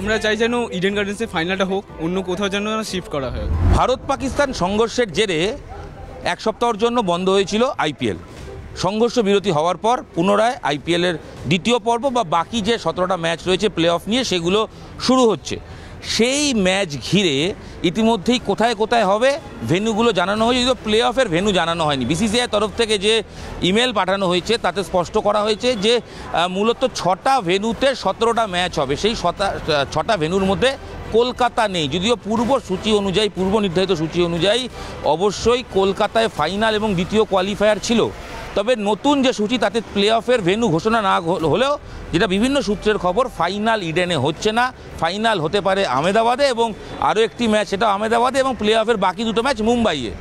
আমরা চাই যেন ইডেন গার্ডেন্সে ফাইনালটা হোক, অন্য কোথাও যেন শিফট করা হয়। ভারত পাকিস্তান সংঘর্ষের জেরে এক সপ্তাহের জন্য বন্ধ হয়েছিল আইপিএল। সংঘর্ষ বিরতি হওয়ার পর পুনরায় আইপিএলের দ্বিতীয় পর্ব বা বাকি যে 17টা ম্যাচ রয়েছে প্লে অফ নিয়ে সেগুলো শুরু হচ্ছে। সেই ম্যাচ ঘিরে ইতিমধ্যেই কোথায় কোথায় হবে ভেন্যুগুলো জানানো হয়েছে, যদিও প্লে অফের ভেন্যু জানানো হয়নি। বিসিসিআই তরফ থেকে যে ইমেল পাঠানো হয়েছে তাতে স্পষ্ট করা হয়েছে যে মূলত 6টা ভেন্যুতে 17টা ম্যাচ হবে। সেই 6টা ভেন্যুর মধ্যে কলকাতা নেই, যদিও পূর্ব নির্ধারিত সূচি অনুযায়ী অবশ্যই কলকাতায় ফাইনাল এবং দ্বিতীয় কোয়ালিফায়ার ছিল। তবে নতুন যে সূচি তাতে প্লে অফের ভেন্যু ঘোষণা না হলেও, যেটা বিভিন্ন সূত্রের খবর, ফাইনাল ইডেনে হচ্ছে না, ফাইনাল হতে পারে আহমেদাবাদে এবং আরও একটি ম্যাচ সেটা আহমেদাবাদে এবং প্লে অফের বাকি দুটো ম্যাচ মুম্বাইয়ে।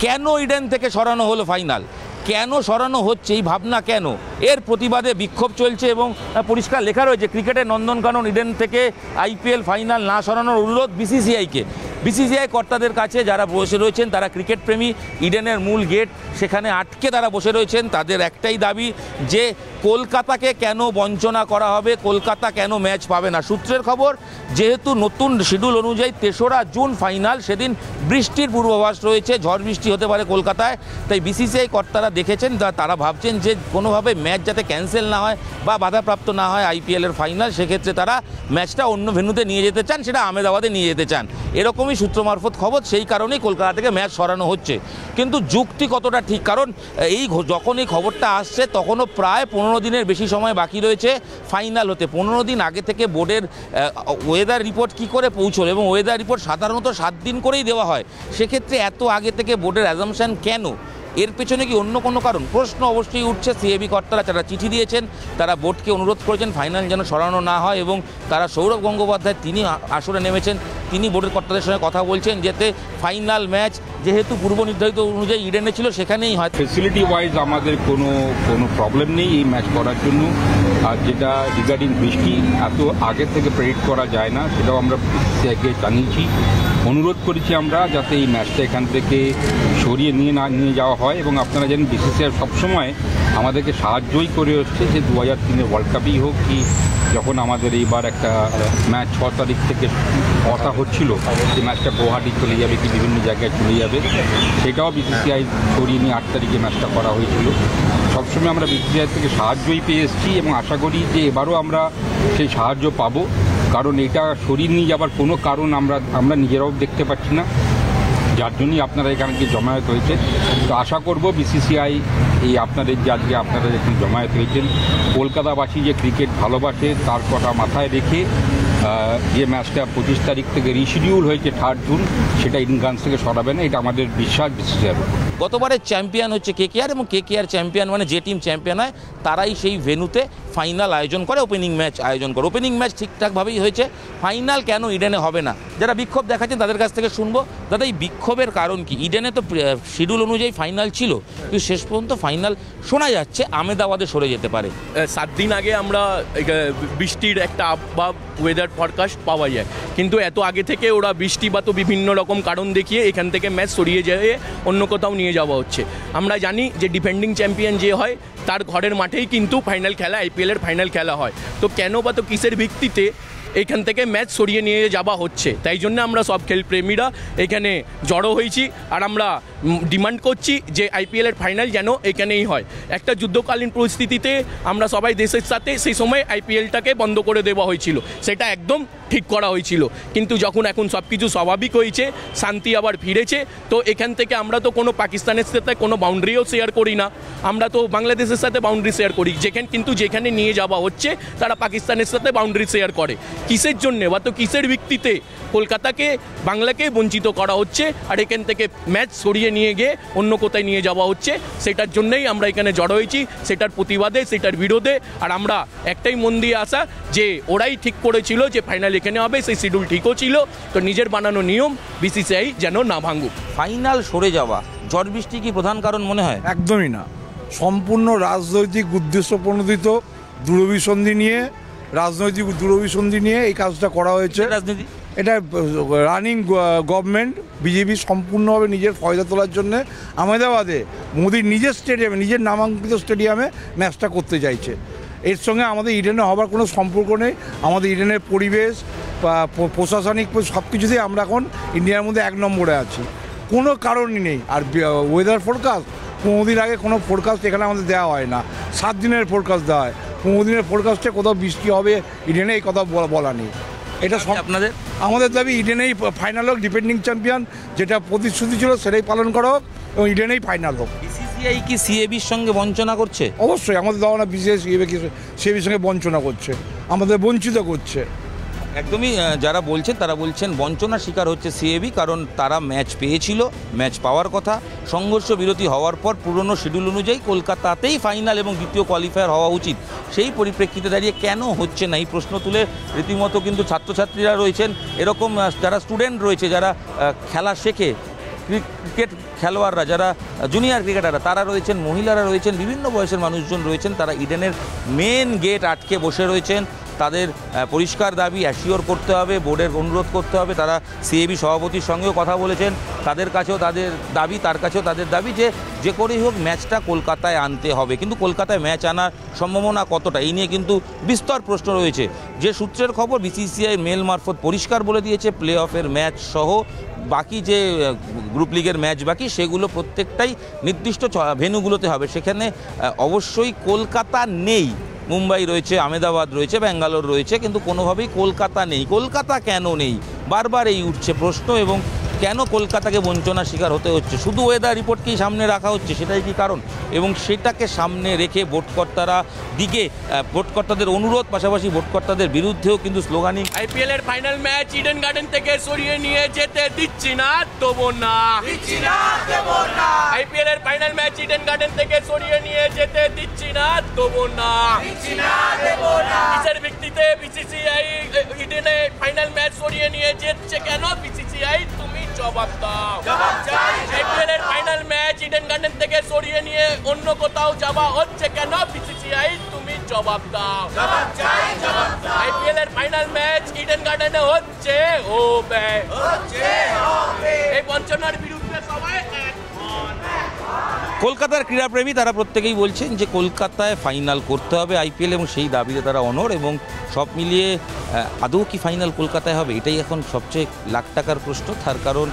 কেন ইডেন থেকে সরানো হলো ফাইনাল, কেন সরানো হচ্ছে এই ভাবনা কেন, এর প্রতিবাদে বিক্ষোভ চলছে এবং পরিষ্কার লেখা রয়েছে ক্রিকেটের নন্দনকানন ইডেন থেকে আইপিএল ফাইনাল না সরানোর অনুরোধ বিসিসিআইকে। বিসিসিআই কর্তাদের কাছে যারা বসে রয়েছেন তারা ক্রিকেট প্রেমী, ইডেনের মূল গেট সেখানে আটকে তারা বসে রয়েছেন। তাদের একটাই দাবি যে কলকাতাকে কেন বঞ্চনা করা হবে, কলকাতা কেন ম্যাচ পাবে না। সূত্রের খবর, যেহেতু নতুন শিডিউল অনুযায়ী 3রা জুন ফাইনাল, সেদিন বৃষ্টির পূর্বাভাস রয়েছে, ঝড় বৃষ্টি হতে পারে কলকাতায়। তাই বিসিসিআই কর্তারা দেখেছেন, তারা ভাবছেন যে কোনোভাবে ম্যাচ যাতে ক্যান্সেল না হয় বা বাধাপ্রাপ্ত না হয় আইপিএলের ফাইনাল, সেক্ষেত্রে তারা ম্যাচটা অন্য ভেন্যুতে নিয়ে যেতে চান, সেটা আহমেদাবাদে নিয়ে যেতে চান। এরকমই সূত্র মারফত খবর, সেই কারণেই কলকাতা থেকে ম্যাচ সরানো হচ্ছে। কিন্তু যুক্তি কতটা ঠিক, কারণ যখন এই খবরটা আসছে তখনও প্রায় 15 দিনের বেশি সময় বাকি রয়েছে ফাইনাল হতে। 15 দিন আগে থেকে বোর্ডের ওয়েদার রিপোর্ট কি করে পৌঁছল, এবং ওয়েদার রিপোর্ট সাধারণত 7 দিন করেই দেওয়া হয়, সেক্ষেত্রে এত আগে থেকে বোর্ডের অ্যাজাম্পশন কেন? এর পেছনে কি অন্য কোনো কারণ? প্রশ্ন অবশ্যই উঠছে। সিএবি কর্তারা যারা চিঠি দিয়েছেন তারা বোর্ডকে অনুরোধ করেছেন ফাইনাল যেন সরানো না হয়, এবং তারা সৌরভ গঙ্গোপাধ্যায় তিনি আসরে নেমেছেন, তিনি বোর্ডের কর্তাদের সঙ্গে কথা বলছেন যাতে ফাইনাল ম্যাচ যেহেতু পূর্ব নির্ধারিত অনুযায়ী ইডেনে ছিল সেখানেই হয়। ফেসিলিটি ওয়াইজ আমাদের কোনো প্রবলেম নেই এই ম্যাচ করার জন্য। আর যেটা রিগার্ডিং বৃষ্টি এত আগে থেকে প্রেডিক্ট করা যায় না, সেটাও আমরা বিসিসিআইকে জানিয়েছি, অনুরোধ করেছি আমরা যাতে এই ম্যাচটা এখান থেকে সরিয়ে নিয়ে যাওয়া হয়। এবং আপনারা জানেন বিসিসিআই সবসময় আমাদেরকে সাহায্যই করে আসছে, যে 2003-এর ওয়ার্ল্ড কাপই হোক কি যখন আমাদের এইবার একটা ম্যাচ 6 তারিখ থেকে কথা হচ্ছিল যে ম্যাচটা গুয়াহাটি চলে যাবে কি বিভিন্ন জায়গায় চলে যাবে, সেটাও বিসিসিআই সরিয়ে নিয়ে 8 তারিখে ম্যাচটা করা হয়েছিল। সবসময় আমরা বিসিসিআই থেকে সাহায্যই পেয়ে এসেছি এবং আশা করি যে এবারও আমরা সেই সাহায্য পাবো, কারণ এটা সরিয়ে নিয়ে যাবার কোনো কারণ আমরা নিজেরাও দেখতে পাচ্ছি না, যার জন্যই আপনারা এখানে যে জমায়েত হয়েছে। তো আশা করব বিসিসিআই এই আপনাদের যে আজকে আপনারা যখন জমায়েত হয়েছেন, কলকাতাবাসী যে ক্রিকেট ভালোবাসে তার কথা মাথায় রেখে যে ম্যাচটা 25 তারিখ থেকে রিশিডিউল হয়েছে 3 জুন, সেটা ইডেন গার্ডেন্স থেকে সরাবে না, এটা আমাদের বিশ্বাস বিসিসিআই। গতবারের চ্যাম্পিয়ন হচ্ছে কেকেআর, এবং কেকেআর চ্যাম্পিয়ন মানে যে টিম চ্যাম্পিয়ন হয় তারাই সেই ভেন্যুতে ফাইনাল আয়োজন করে, ওপেনিং ম্যাচ আয়োজন করে। ওপেনিং ম্যাচ ঠিকঠাকভাবেই হয়েছে, ফাইনাল কেন ইডেনে হবে না? যারা বিক্ষোভ দেখাচ্ছেন তাদের কাছ থেকে শুনবো, দাদা এই বিক্ষোভের কারণ কি? ইডেনে তো শিডিউল অনুযায়ী ফাইনাল ছিল, কিন্তু শেষ পর্যন্ত ফাইনাল শোনা যাচ্ছে আহমেদাবাদে সরে যেতে পারে। 7 দিন আগে আমরা বৃষ্টির একটা আবহাওয়া ওয়েদার ফরকাস্ট পাওয়া যায়, কিন্তু এত আগে থেকে ওরা বৃষ্টি বা তো বিভিন্ন রকম কারণ দেখিয়ে এখান থেকে ম্যাচ সরিয়ে যেয়ে অন্য কোথাও নিয়ে যাওয়া হচ্ছে। আমরা জানি যে ডিফেন্ডিং চ্যাম্পিয়ন যে হয় তার ঘরের মাঠেই কিন্তু ফাইনাল খেলা, আইপিএলের ফাইনাল খেলা হয়, তো কেন বা তো কিসের ভিত্তিতে এখান থেকে ম্যাচ সরিয়ে নিয়ে যাওয়া হচ্ছে? তাই জন্য আমরা সব খেলপ্রেমীরা এখানে জড়ো হয়েছি, আর আমরা ডিমান্ড করছি যে আইপিএলের ফাইনাল যেন এখানেই হয়। একটা যুদ্ধকালীন পরিস্থিতিতে আমরা সবাই দেশের সাথে সেই সময় আইপিএলটাকে বন্ধ করে দেওয়া হয়েছিল, সেটা একদম ঠিক করা হয়েছিল, কিন্তু যখন এখন সব কিছু স্বাভাবিক হয়েছে, শান্তি আবার ফিরেছে, তো এখান থেকে আমরা তো কোনো পাকিস্তানের সাথে কোনো বাউন্ডারিও শেয়ার করি না, আমরা তো বাংলাদেশের সাথে বাউন্ডারি শেয়ার করি, যেখানে নিয়ে যাওয়া হচ্ছে তারা পাকিস্তানের সাথে বাউন্ডারি শেয়ার করে। কিসের জন্যে বা তো কিসের ভিত্তিতে কলকাতাকে বাংলাকে বঞ্চিত করা হচ্ছে আর এখান থেকে ম্যাচ সরিয়ে নিয়ে গিয়ে অন্য কোথায় নিয়ে যাওয়া হচ্ছে? সেটার জন্যই আমরা এখানে জড়ো হয়েছি, সেটার প্রতিবাদে, সেটার বিরোধে। আর আমরা একটাই মন দিয়ে আসা যে ওরাই ঠিক করেছিল যে ফাইনাল এখানে হবে, সেই শিডিউল ঠিকও ছিল, তো নিজের বানানো নিয়ম বিসিসিআই যেন না ভাঙুক। ফাইনাল সরে যাওয়া, ঝড় বৃষ্টি কি প্রধান কারণ মনে হয়? একদমই না, সম্পূর্ণ রাজনৈতিক উদ্দেশ্য প্রণোদিত দূরভিসন্ধি নিয়ে এই কাজটা করা হয়েছে। রাজনীতি এটা রানিং গভর্নমেন্ট বিজেপি সম্পূর্ণভাবে নিজের ফয়দা তোলার জন্য আহমেদাবাদে মোদির নিজের স্টেডিয়ামে, নিজের নামাঙ্কিত স্টেডিয়ামে ম্যাচটা করতে চাইছে। এর সঙ্গে আমাদের ইডেনে হবার কোনো সম্পর্ক নেই। আমাদের ইডেনের পরিবেশ বা প্রশাসনিক সব কিছুতেই আমরা এখন ইন্ডিয়ার মধ্যে 1 নম্বরে আছি, কোনো কারণই নেই। আর ওয়েদার ফোরকাস্ট 15 দিন আগে কোনো ফোরকাস্ট এখানে আমাদের দেওয়া হয় না, 7 দিনের ফোরকাস্ট দেওয়া হয়। 15 দিনের ফোরকাস্টে কোথাও বৃষ্টি হবে ইডেনে এই কথা বলা নেই। এটা সব আপনাদের আমাদের দাবি ইডেনেই ফাইনাল হোক, ডিফেন্ডিং চ্যাম্পিয়ন যেটা প্রতিশ্রুতি ছিল সেটাই পালন করা হোক এবং ইডেনেই ফাইনাল হোক। বিসিসিআই কি সিএবির সঙ্গে বঞ্চনা করছে? অবশ্যই আমাদের দেওয়া না বিসিএস সিএবির সঙ্গে বঞ্চনা করছে, আমাদের বঞ্চিত করছে। একদমই যারা বলছেন তারা বলছেন বঞ্চনার শিকার হচ্ছে সিএবি, কারণ তারা ম্যাচ পেয়েছিল, ম্যাচ পাওয়ার কথা, সংঘর্ষ বিরতি হওয়ার পর পুরনো শিডিউল অনুযায়ী কলকাতাতেই ফাইনাল এবং দ্বিতীয় কোয়ালিফায়ার হওয়া উচিত। সেই পরিপ্রেক্ষিতে দাঁড়িয়ে কেন হচ্ছে না এই প্রশ্ন তুলে রীতিমতো কিন্তু ছাত্রছাত্রীরা রয়েছেন, এরকম যারা স্টুডেন্ট রয়েছে, যারা খেলা শেখে, ক্রিকেট খেলোয়াড়রা, যারা জুনিয়র ক্রিকেটাররা তারা রয়েছেন, মহিলারা রয়েছেন, বিভিন্ন বয়সের মানুষজন রয়েছেন, তারা ইডেনের মেন গেট আটকে বসে রয়েছেন। তাদের পরিষ্কার দাবি অ্যাসিওর করতে হবে, বোর্ডের অনুরোধ করতে হবে। তারা সিএবি সভাপতির সঙ্গেও কথা বলেছেন, তাদের কাছেও তাদের দাবি, তার কাছেও তাদের দাবি যে করেই হোক ম্যাচটা কলকাতায় আনতে হবে। কিন্তু কলকাতায় ম্যাচ আনার সম্ভাবনা কতটা, এই নিয়ে কিন্তু বিস্তর প্রশ্ন রয়েছে। যে সূত্রের খবর বিসিসিআই মেল মারফত পরিষ্কার বলে দিয়েছে প্লে অফের ম্যাচ সহ বাকি যে গ্রুপ লিগের ম্যাচ বাকি সেগুলো প্রত্যেকটাই নির্দিষ্ট ভেন্যুগুলোতে হবে। সেখানে অবশ্যই কলকাতা নেই, মুম্বাই রয়েছে, আহমেদাবাদ রয়েছে, ব্যাঙ্গালোর রয়েছে, কিন্তু কোনোভাবেই কলকাতা নেই। কলকাতা কেন নেই বারবার এই উঠছে প্রশ্ন, এবং কেন কলকাতাকে বঞ্চনার শিকার হতে হচ্ছে? শুধু ওয়েদার রিপোর্টকেই সামনে রাখা হচ্ছে, সেটাই কি কারণ? এবং সেটাকে সামনে রেখে ভোটকর্তাদের অনুরোধ, পাশাপাশি ভোটকর্তাদের বিরুদ্ধেও কিন্তু স্লোগানিং। আইপিএল এর ফাইনাল ম্যাচ ইডেন গার্ডেন থেকে সরিয়ে নিয়ে যেতে দিচ্ছি না, দেবো না। আইপিএল এর ফাইনাল ম্যাচ ইডেন গার্ডেন থেকে সরিয়ে নিয়ে যেতে দিচ্ছি না, দেবো না। কিসের ভিত্তিতে বিসিসিআই ইডেনে ফাইনাল ম্যাচ সরিয়ে নিয়ে যেচ্ছে কেন? বিসিসিআই তুমি জবাব দাও। আইপিএল এর ফাইনাল ম্যাচ ইডেন গার্ডেন থেকে সরিয়ে নিয়ে অন্য কোথাও যাওয়া হচ্ছে কেন? বিসিসিআই তুমি জবাব দাও। আইপিএল এর ফাইনাল ম্যাচ ইডেন গার্ডেনে হচ্ছে, এই বঞ্চনার বিরুদ্ধে সবাই কলকাতার ক্রীড়াপ্রেমী তারা প্রত্যেকেই বলছেন যে কলকাতায় ফাইনাল করতে হবে আইপিএল, এবং সেই দাবিতে তারা অনড়। এবং সব মিলিয়ে আদৌ কি ফাইনাল কলকাতায় হবে, এটাই এখন সবচেয়ে লাখ টাকার প্রশ্ন। তার কারণ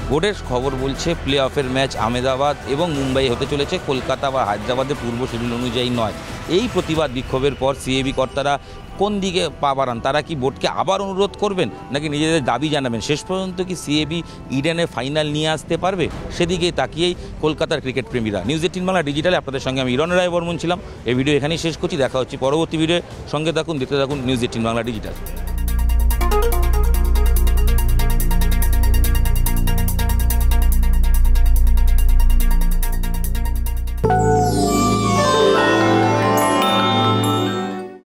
বোর্ডের খবর বলছে প্লে অফের ম্যাচ আহমেদাবাদ এবং মুম্বাই হতে চলেছে, কলকাতা বা হায়দ্রাবাদের পূর্ব শিডিউল অনুযায়ী নয়। এই প্রতিবাদ বিক্ষোভের পর সিএবি কর্তারা কোন দিকে পা বাড়ান? তারা কি বোর্ডকে আবার অনুরোধ করবেন, নাকি নিজেদের দাবি জানাবেন? শেষ পর্যন্ত কি সিএবি ইডেনে ফাইনাল নিয়ে আসতে পারবে? সেদিকেই তাকিয়েই কলকাতার ক্রিকেট প্রেমীরা। নিউজ 18 বাংলা ডিজিটালে আপনাদের সঙ্গে আমি ইরণ রায় বর্মন ছিলাম। এই ভিডিও এখানেই শেষ করছি, দেখা হচ্ছে পরবর্তী ভিডিও। সঙ্গে থাকুন, দেখতে থাকুন নিউজ 18 বাংলা ডিজিটাল।